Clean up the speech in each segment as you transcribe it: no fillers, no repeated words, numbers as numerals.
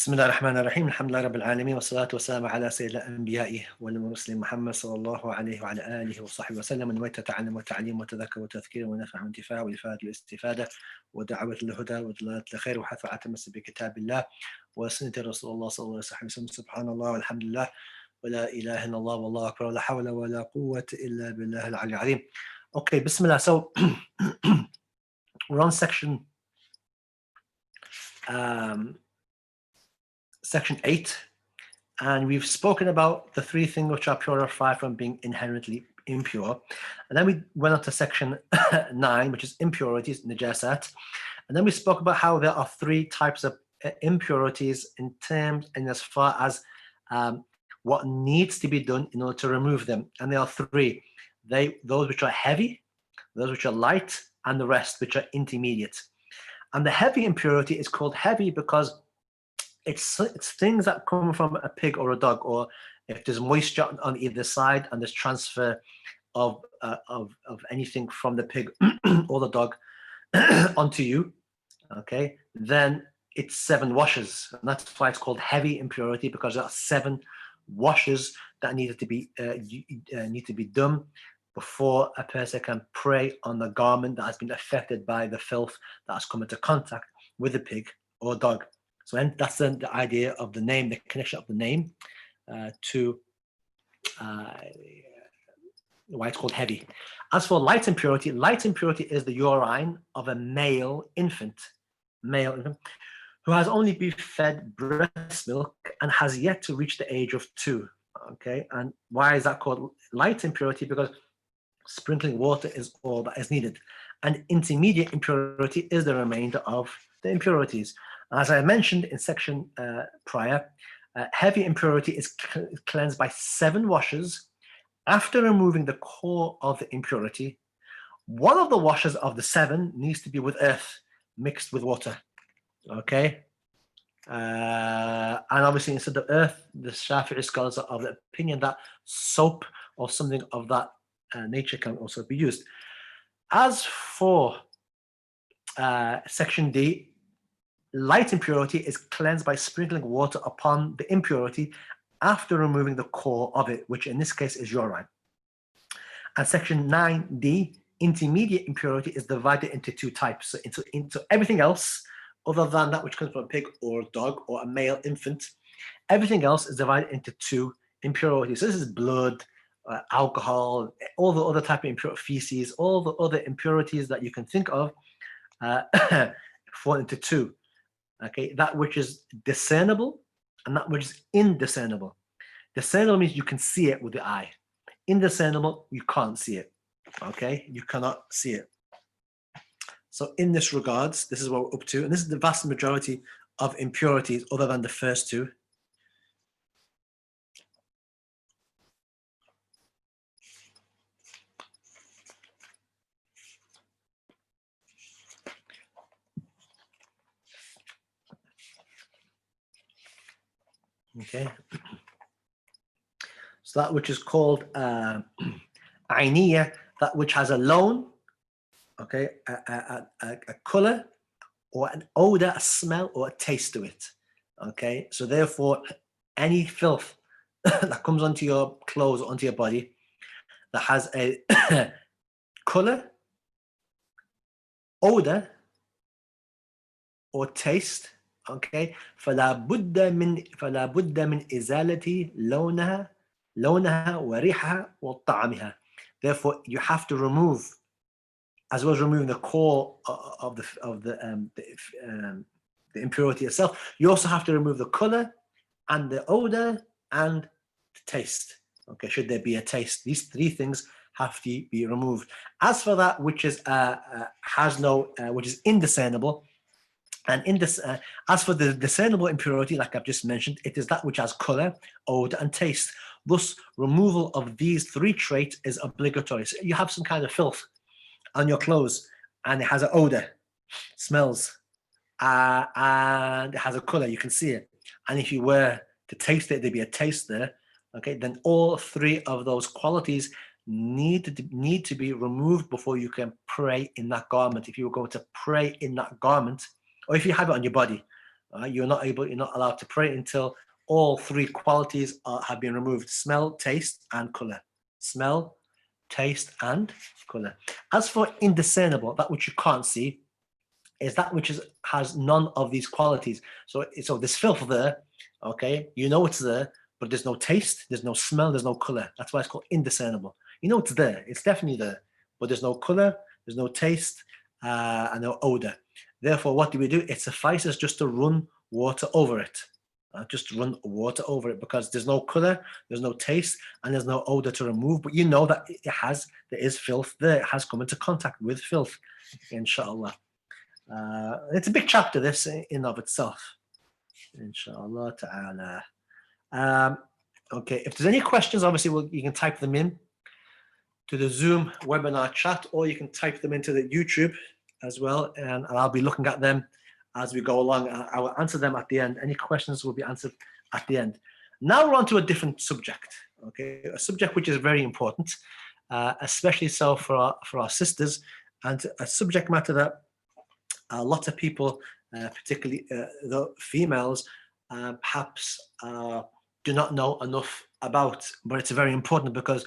بسم الله الرحمن الرحيم الحمد لله رب العالمين والصلاة والسلام على سيد الأنبياء والمرسلين محمد صلى الله عليه وعلى آله وصحبه وسلم من ويت تعلم وتعليم وتذكر وتذكير ونفع وانتفاع والإفادة والاستفادة ودعوة للهدى ودلالة الخير وحث على التمسك بكتاب الله وسنة رسول الله صلى الله عليه وسلم. سبحان الله والحمد لله ولا إله إلا الله والله أكبر ولا حول ولا قوة إلا بالله العلي العظيم. Okay, Bismillah. So we're on section 8, and we've spoken about the three things which are purified from being inherently impure. And then we went on to section 9, which is impurities, najasat. And then we spoke about how there are three types of impurities in terms and as far as what needs to be done in order to remove them. And there are three. Those which are heavy, those which are light, and the rest which are intermediate. And the heavy impurity is called heavy because it's things that come from a pig or a dog, or if there's moisture on either side and there's transfer of anything from the pig or the dog onto you, okay, then it's 7 washes, and that's why it's called heavy impurity, because there are 7 washes that need to be done before a person can pray on the garment that has been affected by the filth that has come into contact with the pig or dog. So that's the idea of the name, the connection of the name to why it's called heavy. As for light impurity is the urine of a male infant who has only been fed breast milk and has yet to reach the age of 2. Okay, and why is that called light impurity? Because sprinkling water is all that is needed, and intermediate impurity is the remainder of the impurities. As I mentioned in section prior, heavy impurity is cleansed by 7 washes. After removing the core of the impurity, one of the washes of the 7 needs to be with earth mixed with water. Okay, and obviously instead of earth, the Shafi'i scholars are of the opinion that soap or something of that nature can also be used. As for section D, light impurity is cleansed by sprinkling water upon the impurity after removing the core of it, which in this case is urine. And section 9D, intermediate impurity, is divided into 2 types. So into everything else other than that which comes from a pig or a dog or a male infant, everything else is divided into 2 impurities. So this is blood, alcohol, all the other type of impure feces, all the other impurities that you can think of fall into 2. Okay, that which is discernible and that which is indiscernible. Discernible means you can see it with the eye. Indiscernible, you can't see it. Okay, you cannot see it. So in this regards, this is what we're up to, and this is the vast majority of impurities other than the first 2. Okay, so that which is called Ainiya, that which has a loan, okay, a color or an odor, a smell or a taste to it. Okay, so therefore any filth that comes onto your clothes or onto your body that has a color, odor or taste, okay, فلا بد من إزالة لونها وريحها وطعمها. Therefore, you have to remove, as well as removing the core of the impurity itself, you also have to remove the color and the odor and the taste. Okay, should there be a taste, these 3 things have to be removed. As for that which is which is indiscernible, and as for the discernible impurity, like I've just mentioned, it is that which has color, odor, and taste. Thus, removal of these 3 traits is obligatory. So you have some kind of filth on your clothes, and it has an odor, smells, and it has a color, you can see it. And if you were to taste it, there'd be a taste there. Okay, then all 3 of those qualities need to be removed before you can pray in that garment. If you were going to pray in that garment, or if you have it on your body, You're not allowed to pray until all three qualities have been removed: smell, taste, and color. Smell, taste, and color. As for indiscernible, that which you can't see, is that which has none of these qualities. So there's filth there, okay? You know it's there, but there's no taste, there's no smell, there's no color. That's why it's called indiscernible. You know it's there, it's definitely there, but there's no color, there's no taste, and no odor. Therefore, what do? It suffices just to run water over it. Just run water over it, because there's no color, there's no taste, and there's no odor to remove. But you know that there is filth there. It has come into contact with filth, inshallah. It's a big chapter, this in of itself, inshallah ta'ala. Okay, if there's any questions, obviously you can type them in to the Zoom webinar chat, or you can type them into the YouTube as well, and I'll be looking at them as we go along. I will answer them at the end. Any questions will be answered at the end. Now we're on to a different subject, okay? A subject which is very important, especially so for our sisters, and a subject matter that a lot of people, particularly the females, perhaps do not know enough about, but it's very important, because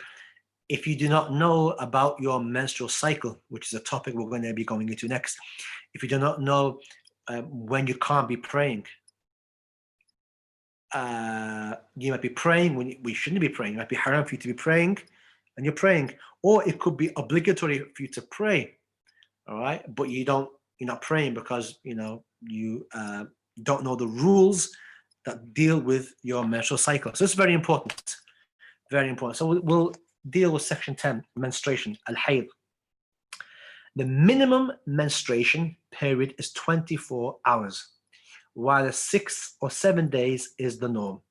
if you do not know about your menstrual cycle, which is a topic we're going to be going into next, if you do not know when you can't be praying, you might be praying when we shouldn't be praying. It might be haram for you to be praying, and you're praying, or it could be obligatory for you to pray, all right, but you're not praying because you don't know the rules that deal with your menstrual cycle. So it's very important, very important. So we'll deal with section 10, menstruation, al-hayd. The minimum menstruation period is 24 hours, while the 6 or 7 days is the norm.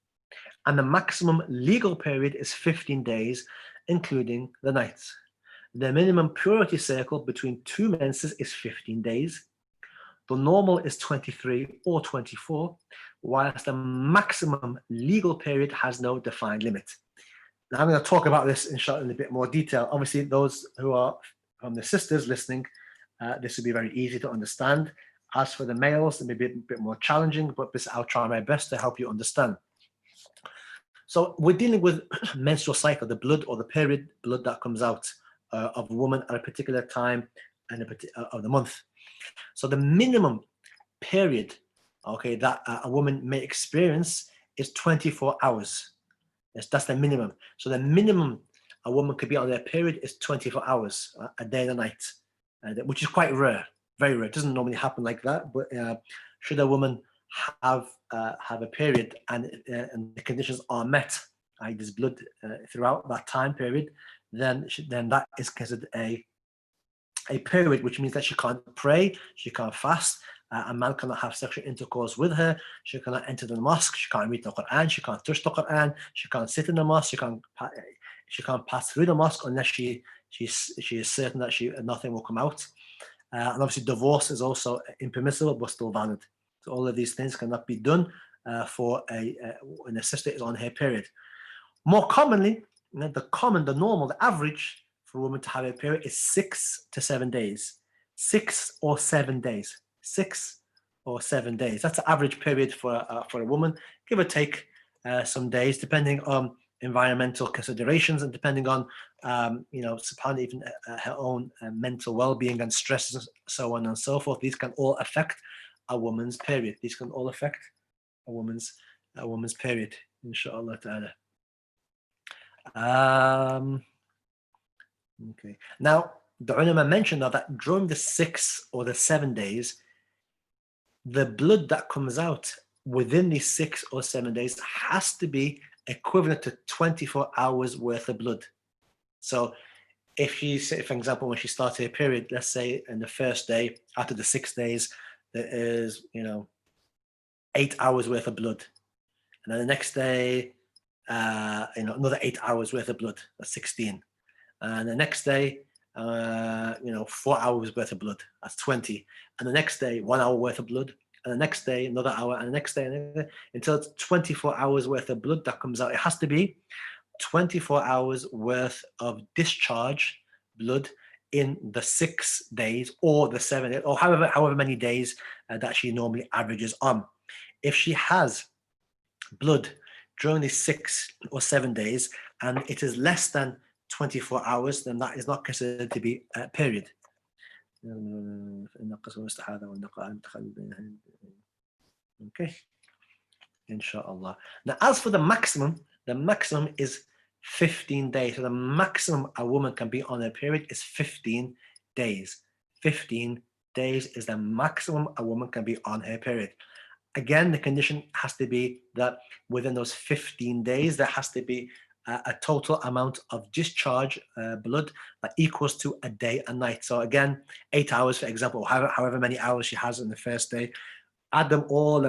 And the maximum legal period is 15 days, including the nights. The minimum purity cycle between two menses is 15 days. The normal is 23 or 24, whilst the maximum legal period has no defined limit. Now I'm going to talk about this in a bit more detail. Obviously, those who are from the sisters listening, this will be very easy to understand. As for the males, it may be a bit more challenging, but I'll try my best to help you understand. So we're dealing with menstrual cycle, the blood or the period blood that comes out of a woman at a particular time and of the month. So the minimum period, okay, that a woman may experience is 24 hours. Yes, that's the minimum. So the minimum a woman could be on their period is 24 hours, a day and a night, which is quite rare, very rare. It doesn't normally happen like that, but should a woman have a period and the conditions are met, there's blood throughout that time period, then that is considered a period, which means that she can't pray, she can't fast, a man cannot have sexual intercourse with her, she cannot enter the mosque, she can't read the Quran, she can't touch the Quran, she can't sit in the mosque, she can't pass through the mosque unless she is certain that nothing will come out. And obviously divorce is also impermissible but still valid. So all of these things cannot be done for when a sister is on her period. More commonly, the normal, the average for a woman to have a period is 6 to 7 days. 6 or 7 days. 6 or 7 days. That's the average period for a woman, give or take some days, depending on environmental considerations and depending on, subhanAllah, even her own mental well-being and stresses, so on and so forth. These can all affect a woman's period. These can all affect a woman's period, inshallah ta'ala. Okay. Now, the ulama mentioned that during the 6 or the 7 days, the blood that comes out within these 6 or 7 days has to be equivalent to 24 hours worth of blood. So if she, for example, when she started her period, let's say in the first day, after the 6 days, there is, 8 hours worth of blood. And then the next day, another 8 hours worth of blood, that's 16. And the next day, 4 hours worth of blood, that's 20. And the next day, 1 hour worth of blood. And the next day, another hour. And the next day, until it's 24 hours worth of blood that comes out. It has to be 24 hours worth of discharge blood in the 6 days or the 7 days, or however many days that she normally averages on. if she has blood during these 6 or 7 days and it is less than 24 hours, then that is not considered to be a period. Okay, inshallah. Now, as for the maximum is 15 days. So the maximum a woman can be on her period is 15 days. 15 days is the maximum a woman can be on her period. Again, the condition has to be that within those 15 days, there has to be a total amount of discharge blood that equals to a day and night. So again, 8 hours, for example, however many hours she has in the first day, add them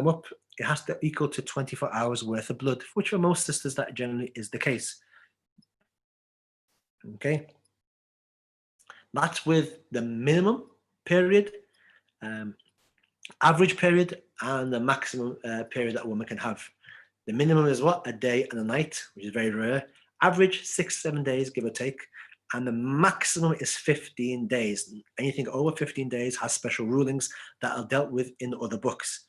up, it has to equal to 24 hours worth of blood, which for most sisters that generally is the case. Okay, that's with the minimum period, average period, and the maximum period that a woman can have. The minimum is what? A day and a night, which is very rare. Average 6-7 days, give or take. And the maximum is 15 days. Anything over 15 days has special rulings that are dealt with in other books.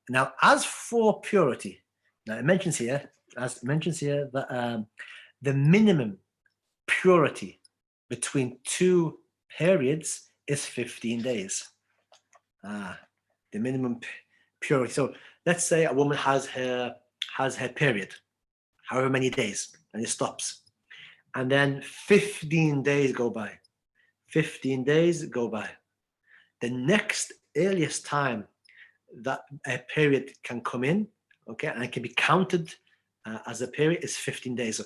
Now, as for purity, now it mentions here that the minimum purity between 2 periods is 15 days. The minimum purity. So let's say a woman has her period, however many days, and it stops. And then 15 days go by. 15 days go by. The next earliest time that a period can come in, okay, and it can be counted as a period is 15 days. So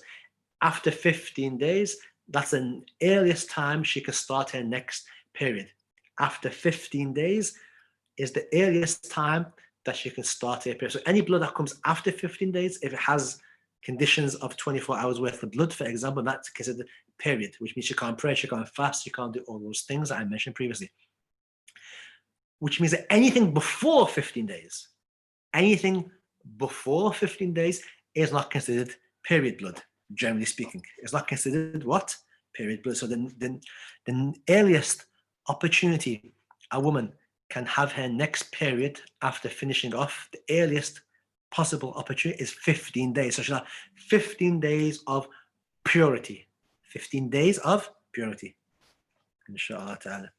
after 15 days, that's the earliest time she can start her next period. After 15 days is the earliest time that she can start her period. So any blood that comes after 15 days, if it has conditions of 24 hours worth of blood, for example, that's considered period, which means she can't pray, she can't fast, she can't do all those things that I mentioned previously. Which means that anything before 15 days, is not considered period blood, generally speaking. It's not considered what? Period blood. So the earliest opportunity a woman can have her next period after finishing off, the earliest possible opportunity is 15 days. So she'll have 15 days of purity. 15 days of purity. Inshallah ta'ala.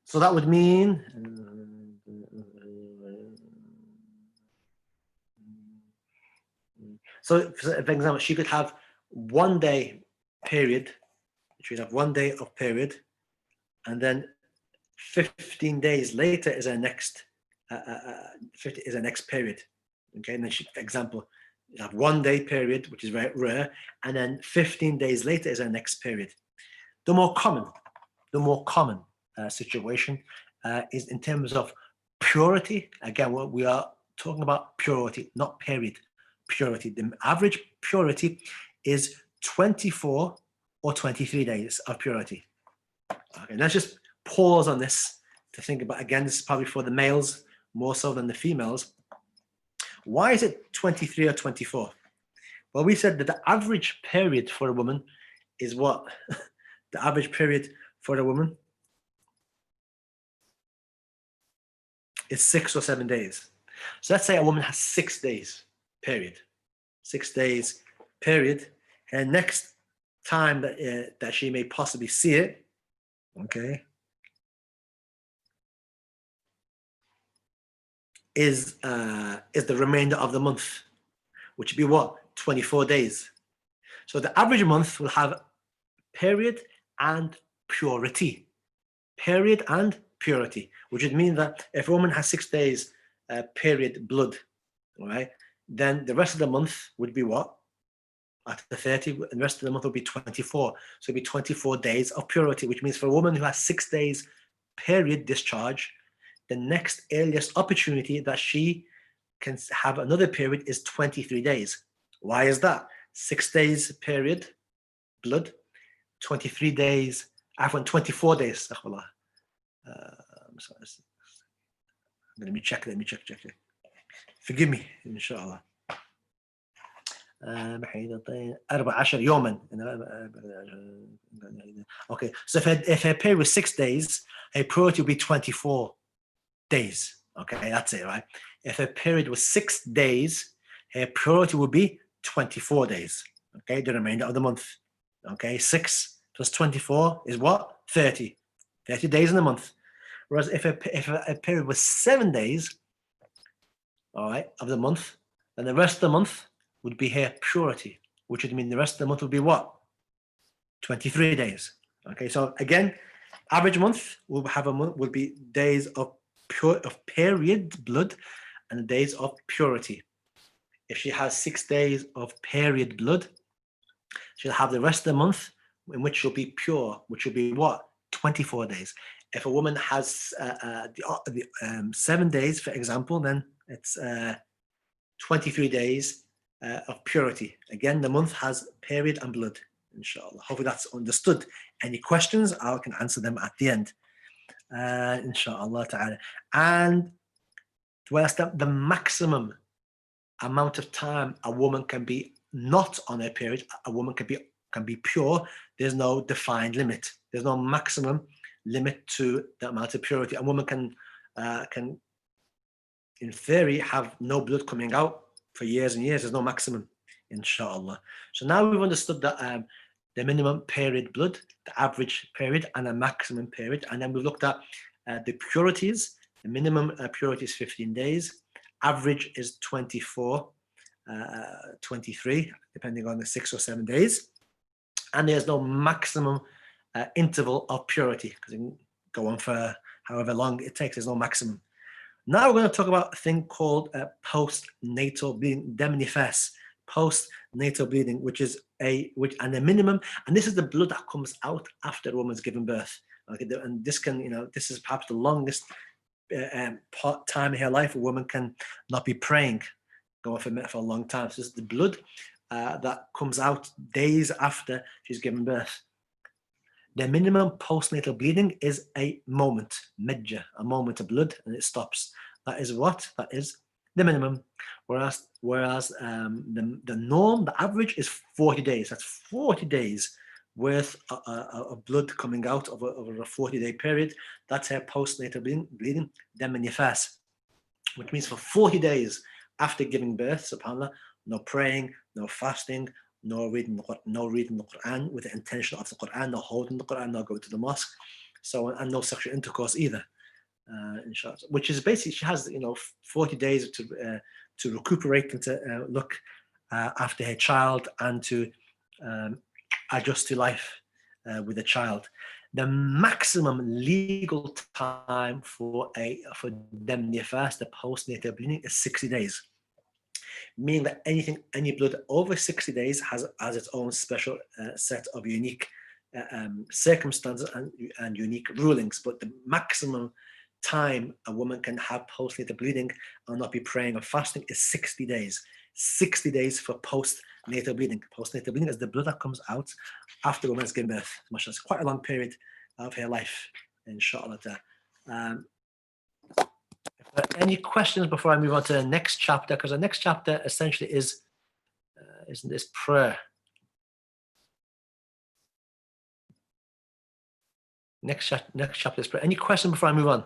So that would mean so for example, she could have 1 day period, she would have 1 day of period, and then 15 days later is her next period. Okay, and then she, for example, you have 1 day period, which is very rare, and then 15 days later is her next period. The more common situation is in terms of purity. Again, we are talking about purity, not period. Purity. The average purity is 24 or 23 days of purity. Okay, let's just pause on this to think about. Again, this is probably for the males more so than the females. Why is it 23 or 24? Well, we said that the average period for a woman is what? The average period for a woman is 6 or 7 days. So let's say a woman has 6 days period. 6 days period. And next time that she may possibly see it, okay, is the remainder of the month, which would be what? 24 days. So the average month will have period and purity. Period and purity, which would mean that if a woman has 6 days period blood, all right, then the rest of the month would be what? After 30, and the rest of the month would be 24. So it'd be 24 days of purity, which means for a woman who has 6 days period discharge, the next earliest opportunity that she can have another period is 23 days. Why is that? 6 days period blood, 23 days, after 24 days. Let me check. Forgive me, inshallah. 14 يوما Okay, so if her period was 6 days, her purity would be 24 days. Okay, that's it, right? If her period was 6 days, her purity would be 24 days. Okay, the remainder of the month. Okay, 6 plus 24 is what? 30. 30 days in a month. Whereas if a period was 7 days, all right, of the month, then the rest of the month would be her purity, which would mean the rest of the month would be what? 23 days. Okay, so again, average month would be days of period blood and days of purity. If she has 6 days of period blood, she'll have the rest of the month in which she'll be pure, which will be what? 24 days. If a woman has 7 days, for example, then it's 23 days of purity. Again, the month has period and blood, inshallah. Hopefully that's understood. Any questions, I can answer them at the end, inshallah ta'ala. And whereas the maximum amount of time a woman can be not on her period, a woman can be pure, there's no defined limit. There's no maximum limit to the amount of purity. A woman can in theory have no blood coming out for years and years. There's no maximum, inshallah. So now we've understood that the minimum period blood, the average period, and the maximum period. And then we've looked at the purities. The minimum purity is 15 days. Average is 24, 23, depending on the 6 or 7 days. And there's no maximum interval of purity, because it can go on for however long it takes. There's no maximum. Now we're going to talk about a thing called postnatal bleeding, dam nifas, postnatal bleeding, which is the minimum, and this is the blood that comes out after a woman's given birth. Okay, and this can, this is perhaps the longest time in her life a woman can not be praying, going for a long time. So this is the blood that comes out days after she's given birth. The minimum postnatal bleeding is a moment, medja, a moment of blood, and it stops. That is what? That is the minimum. Whereas the norm, the average is 40 days. That's 40 days worth of blood coming out over a 40-day period. That's her postnatal bleeding, dam nifas, which means for 40 days after giving birth, subhanAllah, no praying, no fasting, no reading the Quran with the intention of the Quran, no holding the Quran, no going to the mosque, and no sexual intercourse either. Inshallah, which is basically she has 40 days to recuperate and to look after her child and to adjust to life with a child. The maximum legal time for dam nifas, the postnatal bleeding, is 60 days. Meaning that any blood over 60 days has its own special set of unique circumstances and unique rulings. But the maximum time a woman can have postnatal bleeding and not be praying or fasting is 60 days. 60 days for postnatal bleeding. Postnatal bleeding is the blood that comes out after a woman has given birth. It's quite a long period of her life, inshallah. Any questions before I move on to the next chapter? Because the next chapter essentially is this prayer. Next chapter is prayer. Any question before I move on?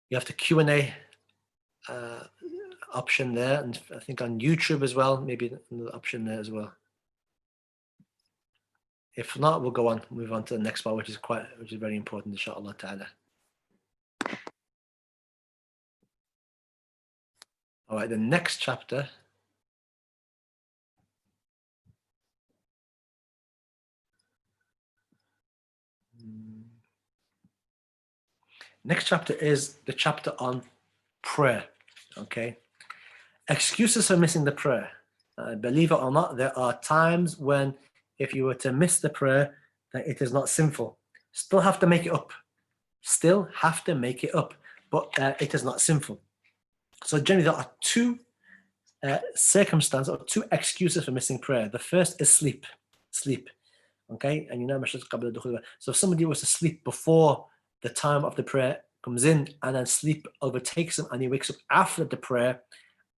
You have the Q&A option there, and I think on YouTube as well, maybe another option there as well. If not, we'll go on, move on to the next part, which is very important, inshallah ta'ala. All right, the next chapter is the chapter on prayer. Okay, excuses for missing the prayer. Believe it or not, there are times when if you were to miss the prayer, then it is not sinful. Still have to make it up, but it is not sinful. So generally there are two circumstances or two excuses for missing prayer. The first is sleep. Okay, and so if somebody was to sleep before the time of the prayer comes in, and then sleep overtakes him, and he wakes up after the prayer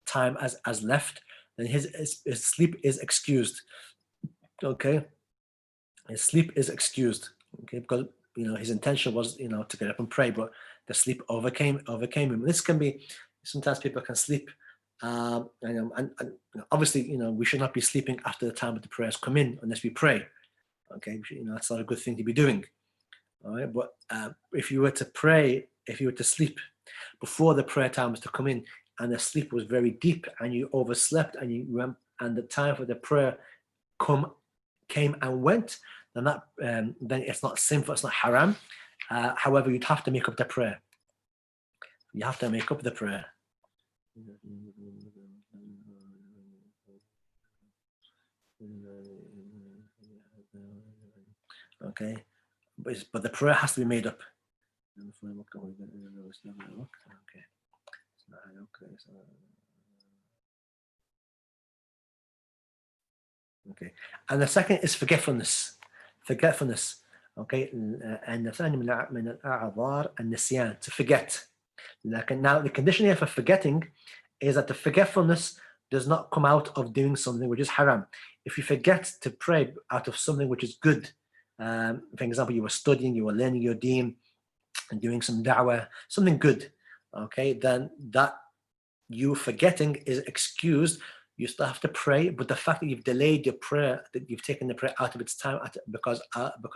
time has left, then his sleep is excused. Okay, his sleep is excused, okay, because his intention was to get up and pray, but the sleep overcame him. This can be, sometimes people can sleep, and obviously we should not be sleeping after the time of the prayers come in unless we pray. Okay, that's not a good thing to be doing. All right, but if you were to pray, if you were to sleep before the prayer time was to come in, and the sleep was very deep, and you overslept, and you went, and the time for the prayer came and went, then then it's not sinful, it's not haram. However, you'd have to make up the prayer. You have to make up the prayer. Okay, but the prayer has to be made up. Okay, and the second is forgetfulness. Okay, and the ثاني من الأعذار النسيان, to forget. Now the condition here for forgetting is that the forgetfulness does not come out of doing something which is haram. If you forget to pray out of something which is good, for example, you were studying, you were learning your deen and doing some da'wah, something good, okay, then that you forgetting is excused. You still have to pray, but the fact that you've delayed your prayer, that you've taken the prayer out of its time because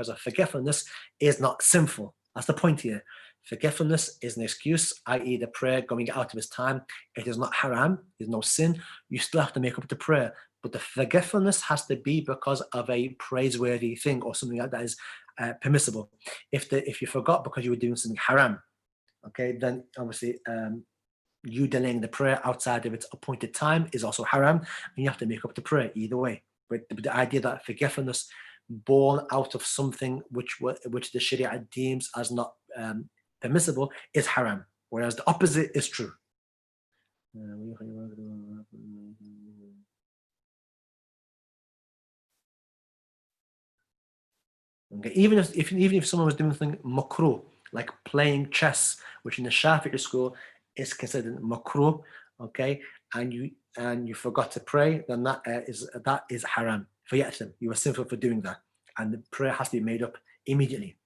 of forgetfulness, is not sinful. That's the point here. Forgetfulness is an excuse, i.e. the prayer going out of its time. It is not haram, there's no sin. You still have to make up the prayer, but the forgetfulness has to be because of a praiseworthy thing or something like that is permissible. If you forgot because you were doing something haram, okay, then obviously you delaying the prayer outside of its appointed time is also haram, and you have to make up the prayer either way. But the idea that forgetfulness born out of something which the Sharia deems as not permissible is haram, whereas the opposite is true. Okay, even if someone was doing something makruh, like playing chess, which in the Shafi'i school is considered makruh, okay, and you forgot to pray, then that is haram. Forget you were sinful for doing that, and the prayer has to be made up immediately.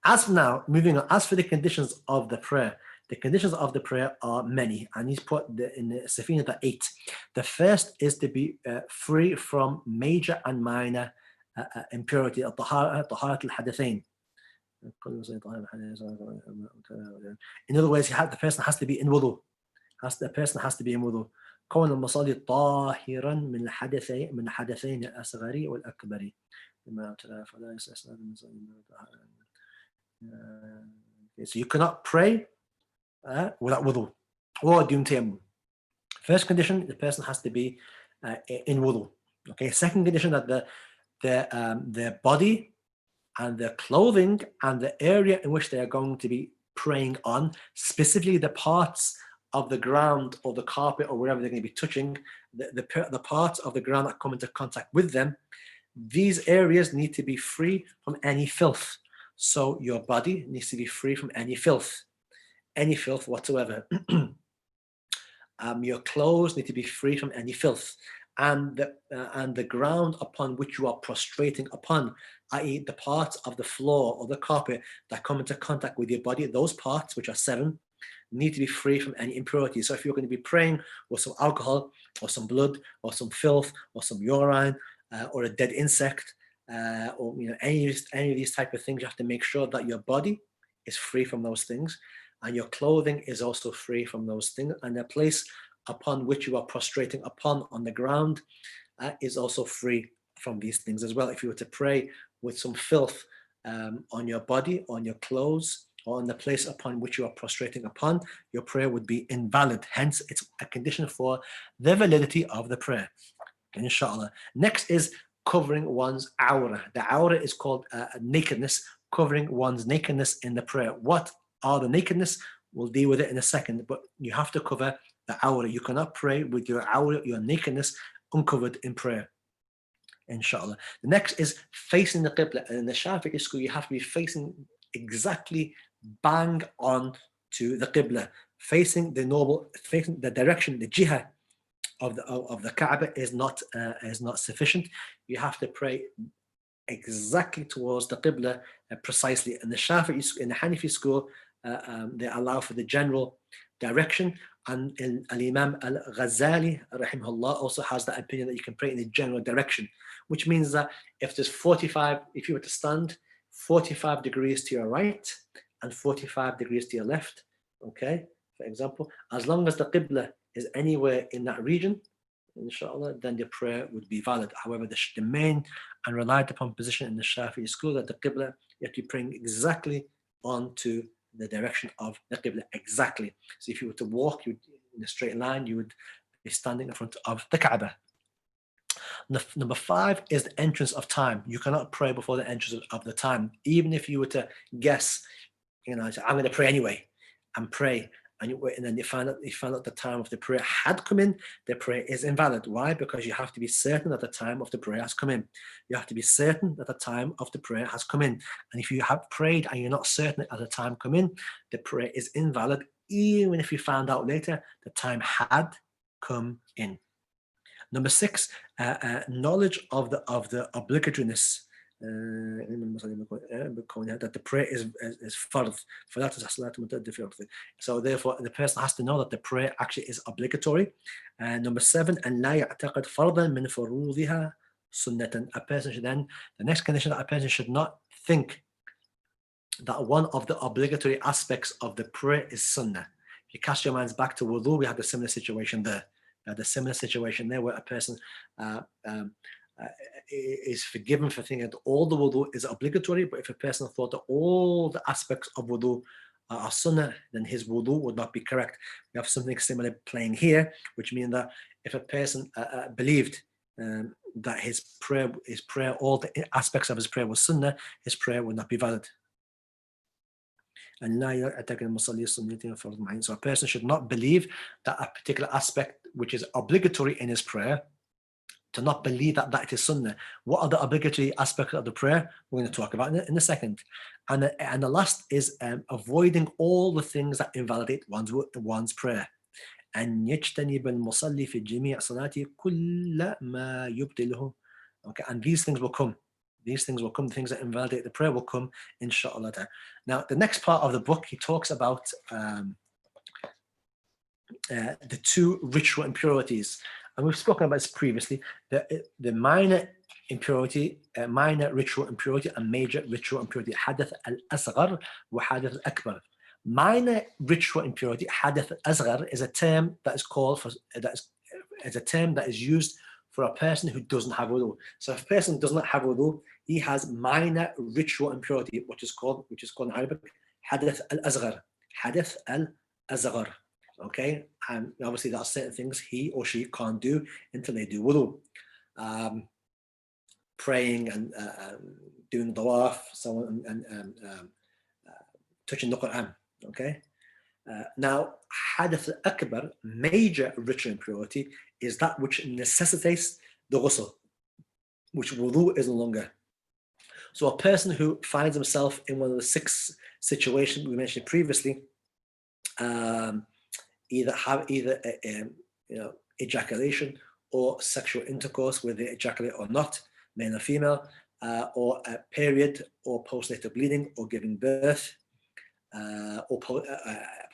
As for now, moving on, as for the conditions of the prayer, the conditions of the prayer are many, and he's put in the Safina the 8. The first is to be free from major and minor impurity, طهارة الحدثين. In other words, the person has to be in wudu. The person has to be in wudu. كون المصلي طاهرا من الحدثين الأصغر والأكبر. So you cannot pray without wudu or doing tayammum. First condition, the person has to be in wudu. Okay. Second condition, that their body and their clothing and the area in which they are going to be praying on, specifically the parts of the ground or the carpet or wherever they're going to be touching, the parts of the ground that come into contact with them, these areas need to be free from any filth. So your body needs to be free from any filth whatsoever. Your clothes need to be free from any filth, and the ground upon which you are prostrating upon, i.e. the parts of the floor or the carpet that come into contact with your body, those parts, which are 7, need to be free from any impurity. So if you're going to be praying with some alcohol or some blood or some filth or some urine or a dead insect or any of these type of things, you have to make sure that your body is free from those things, and your clothing is also free from those things, and the place upon which you are prostrating upon on the ground is also free from these things as well. If you were to pray with some filth on your body, on your clothes, or on the place upon which you are prostrating upon, your prayer would be invalid. Hence, it's a condition for the validity of the prayer. Inshallah. Next is covering one's awrah. The awrah is called nakedness, covering one's nakedness in the prayer. What are the nakedness? We'll deal with it in a second, but you have to cover the awrah. You cannot pray with your awrah, your nakedness, uncovered in prayer. Inshallah. The next is facing the qibla. And in the Shafi'i school, you have to be facing exactly bang on to the qibla, facing the direction, the jihah of the Kaaba is not sufficient. You have to pray exactly towards the Qibla precisely. And the Shafi'i, in the Hanafi school, they allow for the general direction. And Al-Imam Al-Ghazali, rahimahullah, also has that opinion that you can pray in the general direction, which means that if there's 45, if you were to stand 45 degrees to your right and 45 degrees to your left, okay, for example, as long as the Qibla is anywhere in that region, inshallah, then the prayer would be valid. However, the main and relied upon position in the Shafi'i school that the Qibla, you have to be praying exactly onto the direction of the Qibla, exactly. So if you were to walk in a straight line, you would be standing in front of the Kaaba. Number 5 is the entrance of time. You cannot pray before the entrance of the time. Even if you were to guess, I'm going to pray anyway, and pray, and then you find out the time of the prayer had come in, the prayer is invalid. Why? Because you have to be certain that the time of the prayer has come in. You have to be certain that the time of the prayer has come in. And if you have prayed and you're not certain that the time come in, the prayer is invalid, even if you found out later the time had come in. Number 6, knowledge of the obligatoriness. That the prayer is fard. So therefore, the person has to know that the prayer actually is obligatory. Number 7, أن لا يعتقد فرضا من فروضها سنة. A person should then, the next condition, that a person should not think that one of the obligatory aspects of the prayer is sunnah. If you cast your minds back to wudu, we had a similar situation there. The similar situation there where a person is forgiven for thinking that all the wudu is obligatory, but if a person thought that all the aspects of wudu are sunnah, then his wudu would not be correct. We have something similar playing here, which means that if a person believed that his prayer, all the aspects of his prayer was sunnah, his prayer would not be valid. So a person should not believe that a particular aspect which is obligatory in his prayer, to not believe that that is sunnah. What are the obligatory aspects of the prayer? We're going to talk about in a second. And the last is avoiding all the things that invalidate one's prayer. أن يجتنب المصلي في جميع صلاته كل ما يبطله. Okay, and these things will come. These things will come. The things that invalidate the prayer will come, inshallah. Now, the next part of the book, he talks about the 2 ritual impurities, and we've spoken about this previously. The minor impurity, minor ritual impurity, and major ritual impurity. Hadath al-asghar wa hadath al-akbar. Minor ritual impurity, hadath al-asghar, is a term that is called for is a term that is used for a person who doesn't have wudu. So if a person does not have wudu, he has minor ritual impurity, which is called in Arabic hadath al-asghar. Hadath al-asghar. Okay, and obviously there are certain things he or she can't do until they do wudu. Praying and doing tawaf, so on, and touching the Quran. Okay. Now, hadath al-akbar, major ritual impurity, is that which necessitates the ghusl, which wudu is no longer. So a person who finds himself in one of the 6 situations we mentioned previously, either ejaculation or sexual intercourse, whether they ejaculate or not, male or female, or a period or postnatal bleeding or giving birth, or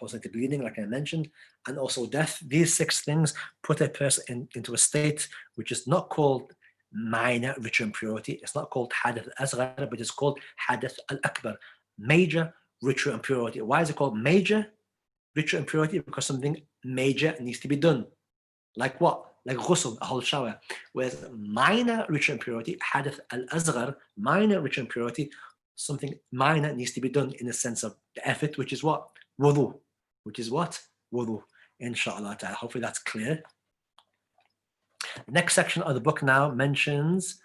postnatal bleeding, like I mentioned, and also death. These 6 things put a person into a state which is not called minor ritual impurity. It's not called hadath al-asghar, but it's called hadath al-akbar, major ritual impurity. Why is it called major ritual impurity? Because something major needs to be done. Like what? Like ghusl, a whole shower. Whereas minor ritual impurity, hadath al-asghar, minor ritual impurity, something minor needs to be done in the sense of the effort, which is what? Wudu. Which is what? Wudu. Inshallah ta'ala. Hopefully that's clear. The next section of the book now mentions,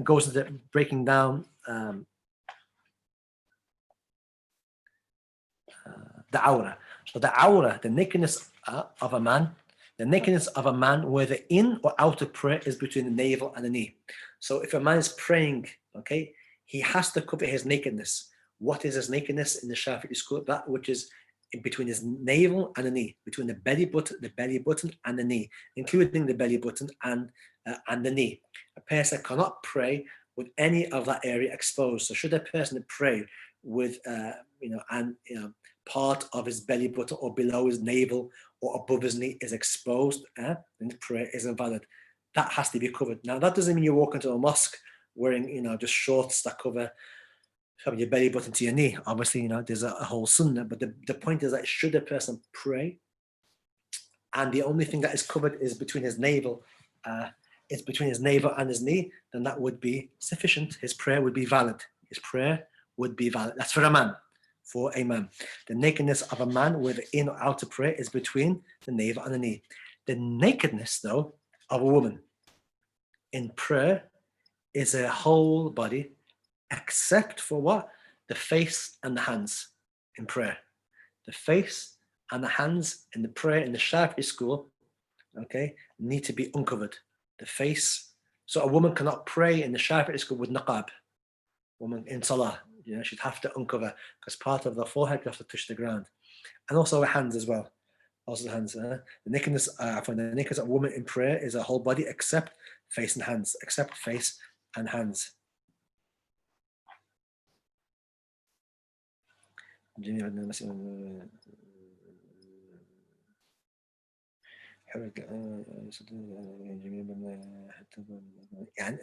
goes into breaking down the awrah. So the awrah, the nakedness of a man, whether in or out of prayer, is between the navel and the knee. So if a man is praying, okay, he has to cover his nakedness. What is his nakedness in the Shafi'i school? That which is in between his navel and the knee, between the belly button and the knee, including the belly button and the knee. A person cannot pray with any of that area exposed. So should a person pray with, part of his belly button or below his navel or above his knee is exposed, then the prayer is invalid. That has to be covered. Now, that doesn't mean you walk into a mosque wearing, just shorts that cover from your belly button to your knee. Obviously, there's a whole sunnah, but the point is that should a person pray, and the only thing that is covered is between his navel, it's between his navel and his knee, then that would be sufficient. His prayer would be valid. His prayer would be valid. That's for a man. For a man. The nakedness of a man, whether in or out of prayer, is between the navel and the knee. The nakedness, though, of a woman in prayer is a whole body, except for what? The face and the hands in prayer. The face and the hands in the prayer in the Shafi'i school, okay, need to be uncovered. The face, so a woman cannot pray in the Shafi'i school with niqab. Woman in salah, she'd have to uncover, because part of the forehead you have to touch the ground, and also her hands as well. Also the hands. The nakedness, for the nakedness of a woman in prayer is a whole body except face and hands. Except face and hands.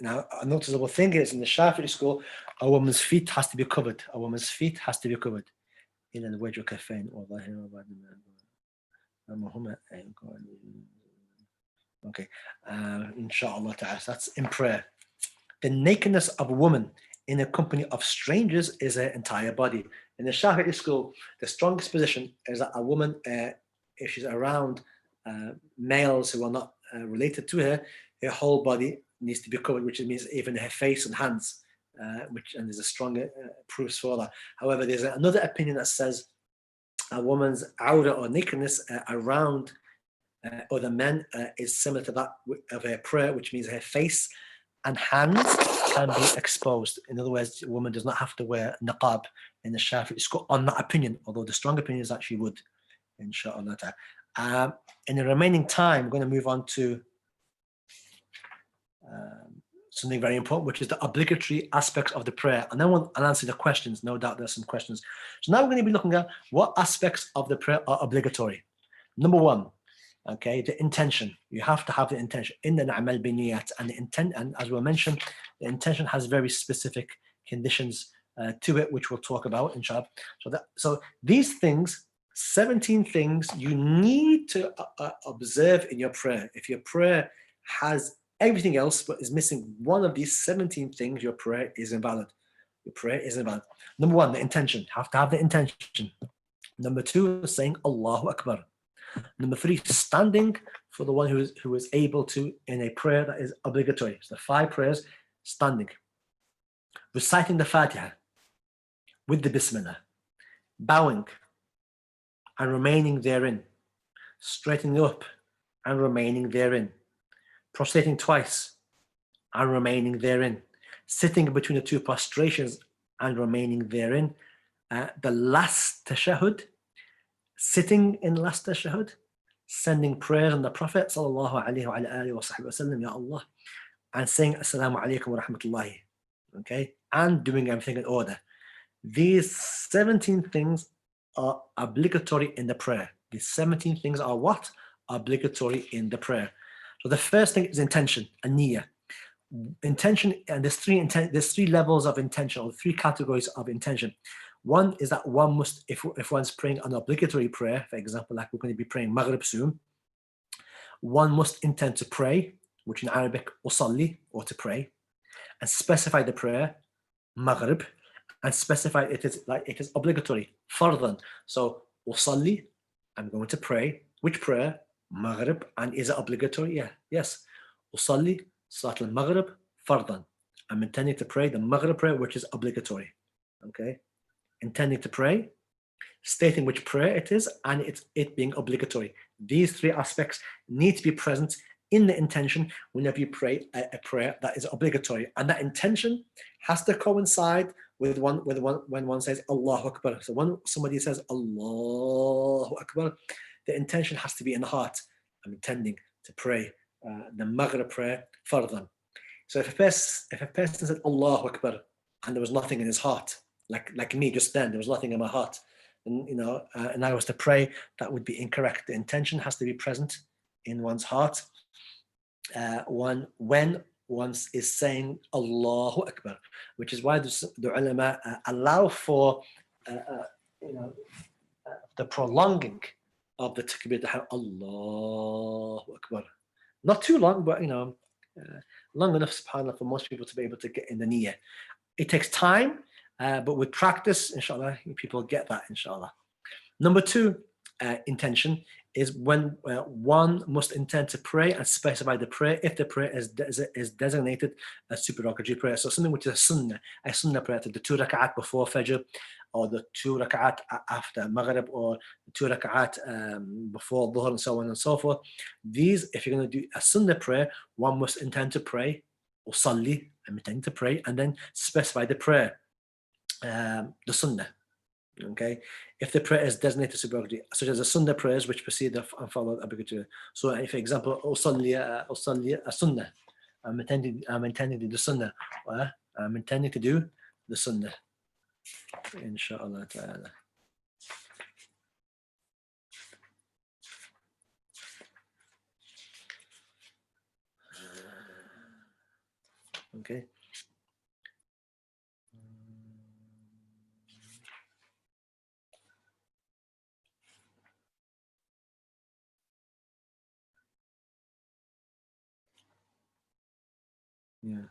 Now, a noticeable thing is in the Shafi'i school, a woman's feet has to be covered. A woman's feet has to be covered. Okay, inshallah ta'ala, that's in prayer. The nakedness of a woman in a company of strangers is her entire body. In the Shafi'i school, the strongest position is that a woman, if she's around males who are not related to her, her whole body needs to be covered, which means even her face and hands, and there's a stronger proofs for that. However, there's another opinion that says a woman's awra or nakedness around other men is similar to that of her prayer, which means her face and hands can be exposed. In other words, a woman does not have to wear niqab in the Shafi'i school on that opinion, although the strong opinion is that she would, inshallah. In the remaining time, I'm going to move on to something very important, which is the obligatory aspects of the prayer. And then I'll answer the questions. No doubt there's some questions. So now we're going to be looking at what aspects of the prayer are obligatory. Number one, okay, the intention. You have to have the intention in the na'mal biniyat, and the intent. And as we mentioned, the intention has very specific conditions to it, which we'll talk about, inshallah. So these things, 17 things you need to observe in your prayer. If your prayer has everything else but is missing one of these 17 things, your prayer is invalid. Your prayer is invalid. Number one, the intention. You have to have the intention. Number two, saying Allahu Akbar. Number three, standing for the one who is able to in a prayer that is obligatory. So the 5 prayers, standing. Reciting the Fatiha with the Bismillah. Bowing and remaining therein. Straightening up and remaining therein. Prostrating twice and remaining therein. Sitting between the 2 prostrations and remaining therein. The last tashahhud, sitting in last tashahhud, sending prayers on the Prophet sallallahu alaihi wa alihi wa sahbihi wasallam, ya Allah, and saying assalamu alaikum wa rahmatullahi, okay, and doing everything in order. These 17 things are obligatory in the prayer. These 17 things are what? Obligatory in the prayer. So the first thing is intention, niyyah. Intention, and there's 3 levels of intention, or 3 categories of intention. One is that one must, if one's praying an obligatory prayer, for example, like we're going to be praying Maghrib soon, one must intend to pray, which in Arabic, usalli, or to pray, and specify the prayer, Maghrib, and specify it is obligatory, fardan. So, usalli, I'm going to pray. Which prayer? Maghrib. And is it obligatory? Yeah. Yes. Usalli, Salat al-Maghrib, fardan. I'm intending to pray the Maghrib prayer, which is obligatory. Okay. Intending to pray, stating which prayer it is, and it being obligatory. These 3 aspects need to be present in the intention whenever you pray a prayer that is obligatory, and that intention has to coincide with when one says Allahu Akbar. So when somebody says Allahu Akbar, the intention has to be in the heart. I'm intending to pray the Maghrib prayer fardan. So if a person said Allahu Akbar and there was nothing in his heart, like me just then, there was nothing in my heart, and and I was to pray, that would be incorrect. The intention has to be present in one's heart. When one is saying Allahu Akbar, which is why the ulama allow for uh, uh, you know the prolonging of the takbir, Allahu Akbar. Not too long, but long enough, subhanAllah, for most people to be able to get in the niyyah. It takes time, but with practice, inshallah, people get that, inshallah. Number two, intention is when one must intend to pray and specify the prayer if the prayer is designated as supererogatory prayer. So something which is a sunnah prayer, the 2 rak'at before Fajr, or the 2 rak'at after Maghrib, or the 2 rak'at before Dhuhr, and so on and so forth. These, if you're going to do a sunnah prayer, one must intend to pray, usalli, I'm intending to pray, and then specify the prayer, the sunnah. Okay, if the prayer is designated supererogatory, such as the sunnah prayers which precede and follow obligatory. So, if, for example, usalli a sunnah, I'm intending to do sunnah. I'm intending to do the sunnah, inshallah ta'ala. Okay. Yeah.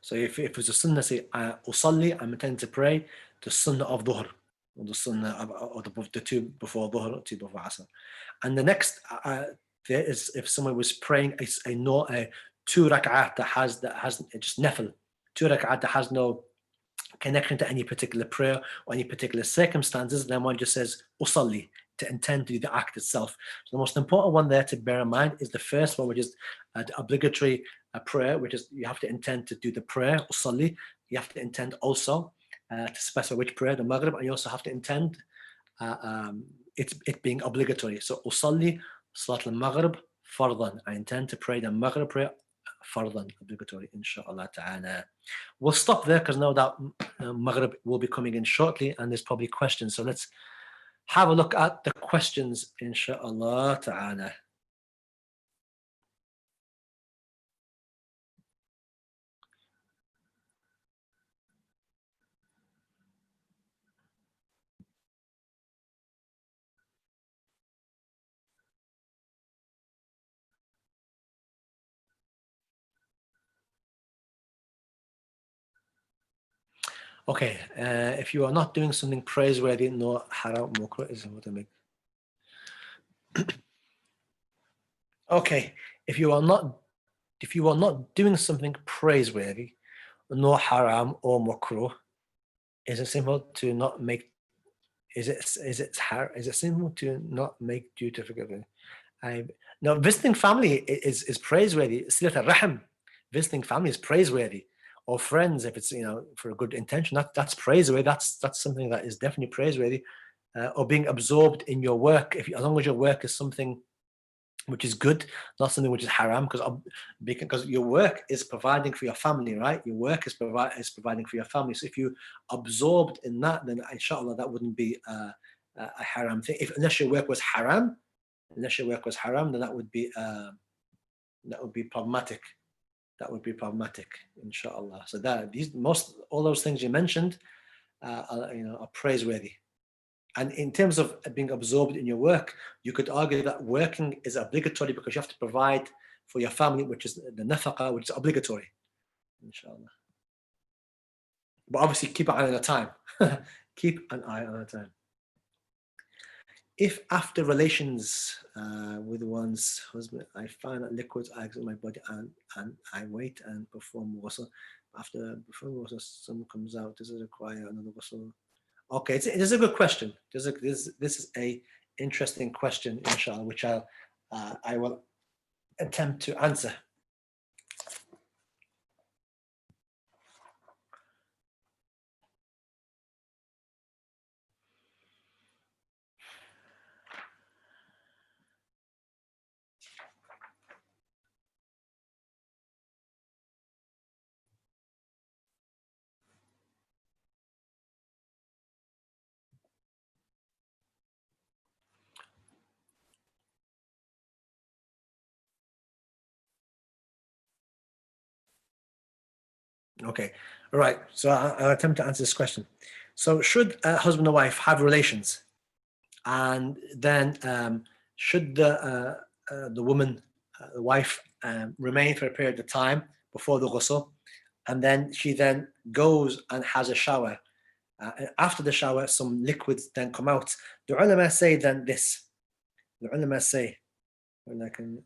So if it's a sunnah, say usalli, I'm intending to pray the sunnah of dhuhr, or the sunnah of the 2 before dhuhr, or 2 before asr. And the next there is, if someone was praying a 2 rak'at that has just nafil, 2 rak'at that has no connection to any particular prayer or any particular circumstances, then one just says usalli, to intend to do the act itself. So the most important one there to bear in mind is the first one, which is the obligatory prayer, which is you have to intend to do the prayer, usalli. You have to intend also to specify which prayer, the Maghrib, and you also have to intend it being obligatory. So usalli salat al-Maghrib fardan. I intend to pray the Maghrib prayer fardan, obligatory, inshallah ta'ala. We'll stop there because no doubt Maghrib will be coming in shortly and there's probably questions. So let's have a look at the questions, inshallah ta'ala. Okay, if you are not doing something praiseworthy, no haram mukra is what I make. Okay, if you are not doing something praiseworthy, no haram or makruh, is it simple to not make? Is it simple to not make due to forgiveness? No, visiting family is praiseworthy. Silat al-Rahim, visiting family is praiseworthy. Or friends, if it's for a good intention, that's praiseworthy. That's something that is definitely praiseworthy. Or being absorbed in your work, as long as your work is something which is good, not something which is haram, because your work is providing for your family, right? Your work is providing for your family. So if you absorbed in that, then inshallah that wouldn't be a haram thing. Unless your work was haram, then that would be problematic. That would be problematic, inshallah. So all those things you mentioned are praiseworthy. And in terms of being absorbed in your work, you could argue that working is obligatory because you have to provide for your family, which is the nafaqah, which is obligatory, inshallah. But obviously, keep an eye on the time. Keep an eye on the time. If after relations with one's husband, I find that liquids are in my body and I wait and perform ghusl, after performing ghusl, some comes out, does it require another ghusl? Okay, it is a good question. This is a interesting question, inshallah, which I will attempt to answer. Okay. All right. So I'll attempt to answer this question. So should a husband and wife have relations, and then should the woman, the wife, remain for a period of time before the ghusl, and then she then goes and has a shower. And after the shower, some liquids then come out. The ulama say then this. The ulama say, well, I can,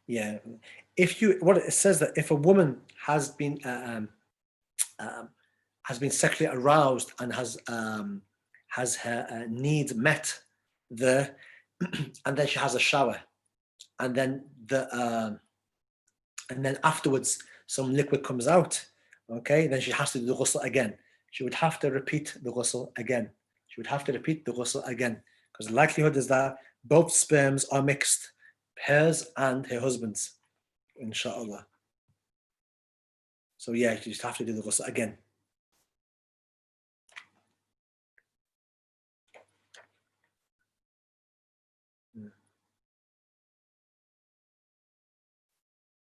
yeah, if you what it says that if a woman um, has been sexually aroused and has her needs met there, and then she has a shower, and then and then afterwards some liquid comes out. Okay, then she has to do the ghusl again. She would have to repeat the ghusl again. She would have to repeat the ghusl again because the likelihood is that both sperms are mixed, hers and her husband's, inshallah. So yeah, you just have to do the ghusl again. Mm.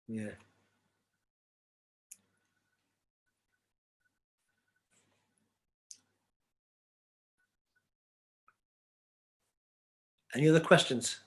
Yeah. Any other questions?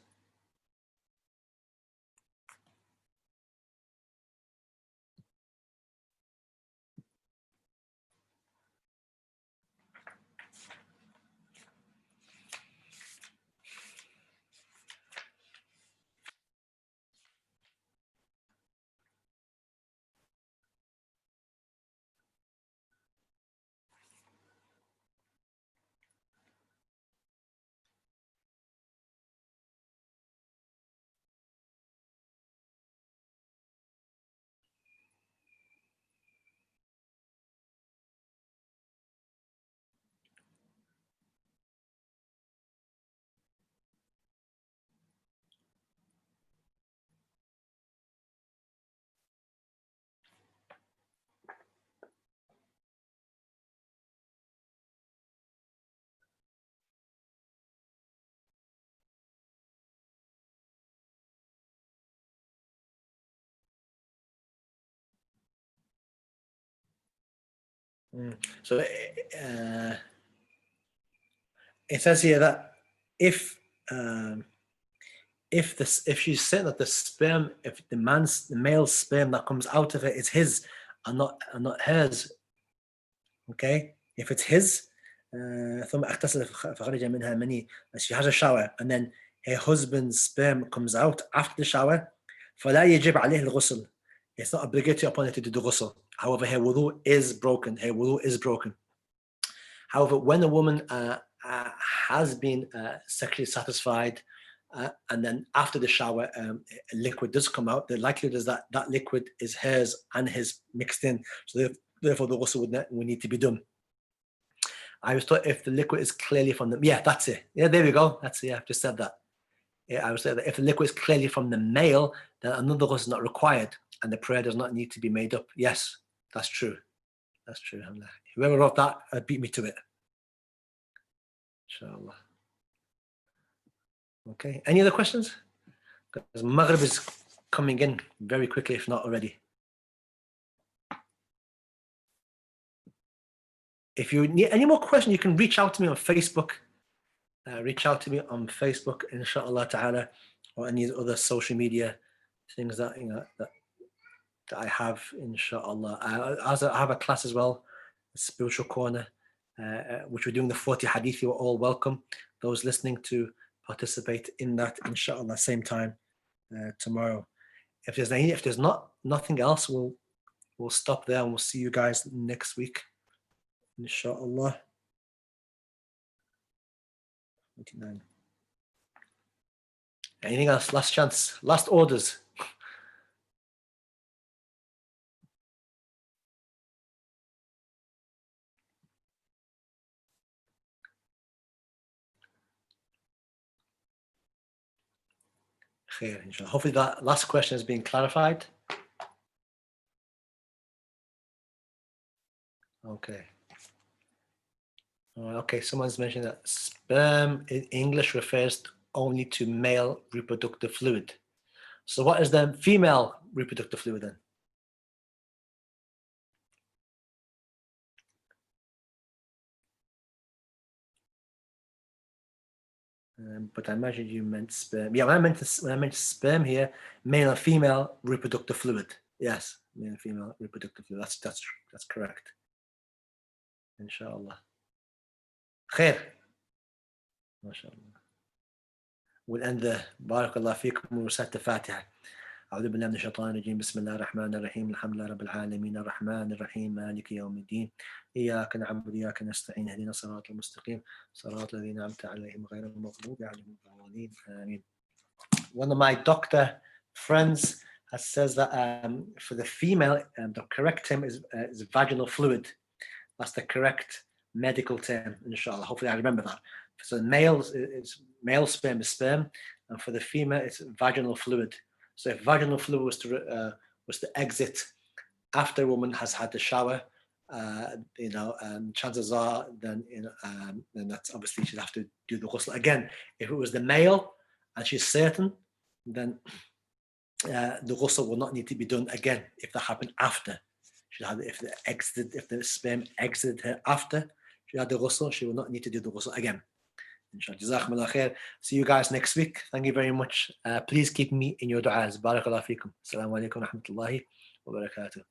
Mm. So it says here that if um, if she's saying that the sperm, if the male sperm that comes out of it is his and not hers, okay? If it's his, ثم اغتسل فخرج منها مني, she has a shower and then her husband's sperm comes out after the shower, فلا يجب عليه الغسل. It's not obligatory upon her to do the ghusl. However, her wudu is broken. Her wudu is broken. However, when a woman has been sexually satisfied, and then after the shower, a liquid does come out, the likelihood is that that liquid is hers and his mixed in. So therefore, the ghusl would need to be done. I was taught if the liquid is clearly from the, yeah, that's it. Yeah, there we go. That's it. Yeah, I've just said that. Yeah, I was saying that if the liquid is clearly from the male, then another ghusl is not required and the prayer does not need to be made up. Yes, that's true. That's true. Alhamdulillah. Whoever wrote that beat me to it. Inshallah. Okay. Any other questions? Because Maghrib is coming in very quickly, if not already. If you need any more questions, you can reach out to me on Facebook. Reach out to me on Facebook, inshallah ta'ala, or any other social media things that that I have, inshallah. I have a class as well, a spiritual corner, which we're doing the 40 hadith. You're all welcome. Those listening to participate in that, inshallah, same time tomorrow. If there's nothing else, we'll stop there and we'll see you guys next week, inshallah. 29. Anything else? Last chance. Last orders. Khair, inshallah. Hopefully that last question has been clarified. Okay. Okay, someone's mentioned that sperm in English refers only to male reproductive fluid. So what is the female reproductive fluid then? But I imagine you meant sperm. Yeah, when I meant sperm here, male and female reproductive fluid. Yes, male and female reproductive fluid. That's correct. Inshallah. Khair. MashaAllah. We'll end the Barakallah fikum recite the Fatiha. أعوذ بالله من الشيطان الرجيم بسم الله الرحمن الرحيم الحمد لله رب العالمين الرحمن الرحيم مالك يوم الدين إياك نعبد وإياك نستعين اهدنا الصراط المستقيم صراط الذين أنعمت عليهم غير المغضوب عليهم ولا الضالين آمين. One of my doctor friends has says that for the female, the correct term is vaginal fluid. That's the correct medical term, inshallah. Hopefully I remember that. So male sperm is sperm, and for the female it's vaginal fluid. So if vaginal fluid was to exit after a woman has had the shower, chances are then that's obviously she'd have to do the ghusl again. If it was the male and she's certain, then the ghusl will not need to be done again if that happened after. If the sperm exited her after she had the ghusl, she will not need to do the ghusl again. Inshallah. Jazakumullah khair. See you guys next week. Thank you very much. Please keep me in your du'as. Barakallahu feekum. Assalamu alaikum wa rahmatullahi wa barakatuh.